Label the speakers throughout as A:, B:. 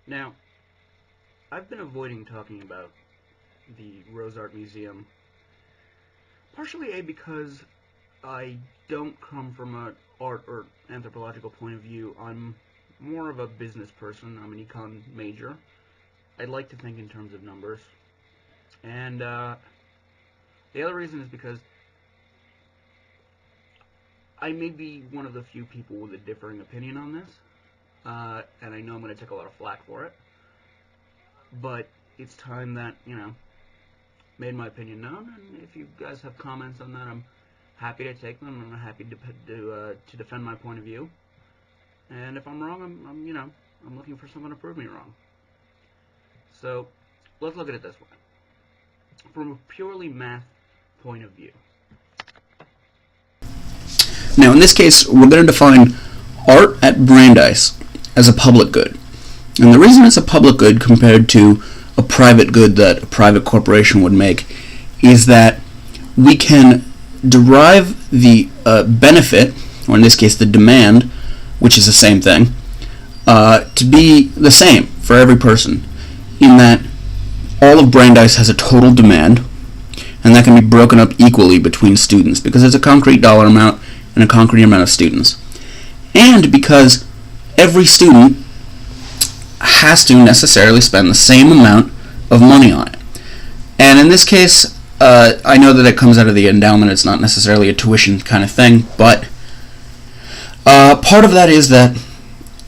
A: Now, I've been avoiding talking about the Rose Art Museum, partially because I don't come from an art or anthropological point of view. I'm more of a business person. I'm an econ major. I like to think in terms of numbers. And the other reason is because I may be one of the few people with a differing opinion on this, and I know I'm going to take a lot of flack for it, but it's time that, made my opinion known, and if you guys have comments on that, I'm happy to take them. I'm happy to defend my point of view, and if I'm wrong, I'm looking for someone to prove me wrong. So let's look at it this way. From a purely math point of view.
B: Now, in this case, we're going to define art at Brandeis as a public good. And the reason it's a public good compared to a private good that a private corporation would make is that we can derive the benefit, or in this case the demand, which is the same thing, to be the same for every person, in that all of Brandeis has a total demand, and that can be broken up equally between students, because it's a concrete dollar amount and a concrete amount of students. And because every student has to necessarily spend the same amount of money on it. And in this case, I know that it comes out of the endowment, it's not necessarily a tuition kind of thing, but part of that is that,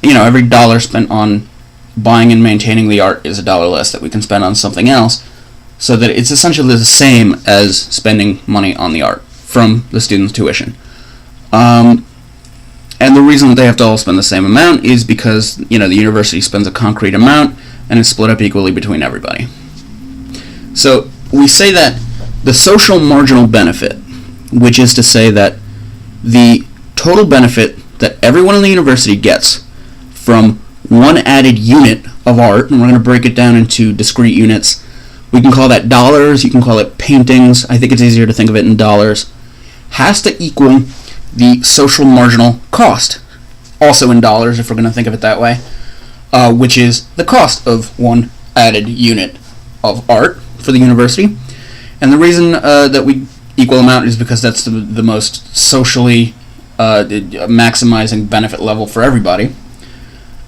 B: every dollar spent on buying and maintaining the art is a dollar less that we can spend on something else, so that it's essentially the same as spending money on the art from the student's tuition. And the reason that they have to all spend the same amount is because, the university spends a concrete amount and it's split up equally between everybody. So we say that the social marginal benefit, which is to say that the total benefit that everyone in the university gets from one added unit of art, and we're going to break it down into discrete units. We can call that dollars, you can call it paintings, I think it's easier to think of it in dollars, has to equal the social marginal cost, also in dollars if we're going to think of it that way, which is the cost of one added unit of art for the university. And the reason that we equal amount is because that's the most socially maximizing benefit level for everybody.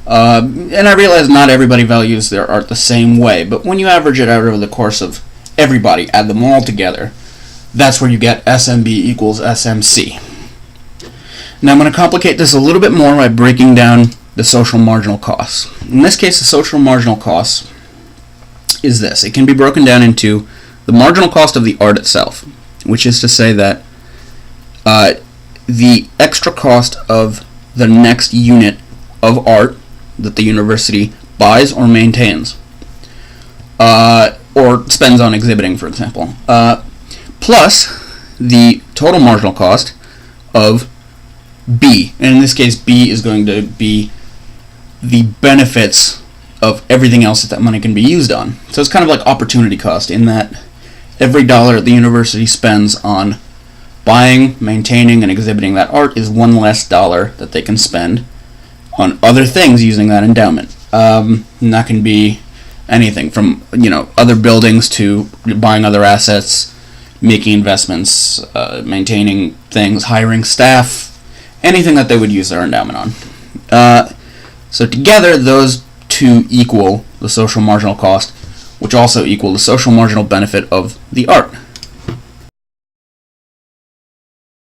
B: And I realize not everybody values their art the same way, but when you average it out over the course of everybody, add them all together, that's where you get SMB equals SMC. Now I'm going to complicate this a little bit more by breaking down the social marginal costs. In this case, the social marginal cost is this. It can be broken down into the marginal cost of the art itself, which is to say that the extra cost of the next unit of art that the university buys or maintains, or spends on exhibiting, for example, plus the total marginal cost of B. And in this case, B is going to be the benefits of everything else that money can be used on. So it's kind of like opportunity cost, in that every dollar the university spends on buying, maintaining, and exhibiting that art is one less dollar that they can spend on other things using that endowment. And that can be anything from other buildings to buying other assets, making investments, maintaining things, hiring staff, anything that they would use their endowment on. So together, those two equal the social marginal cost, which also equal the social marginal benefit of the art.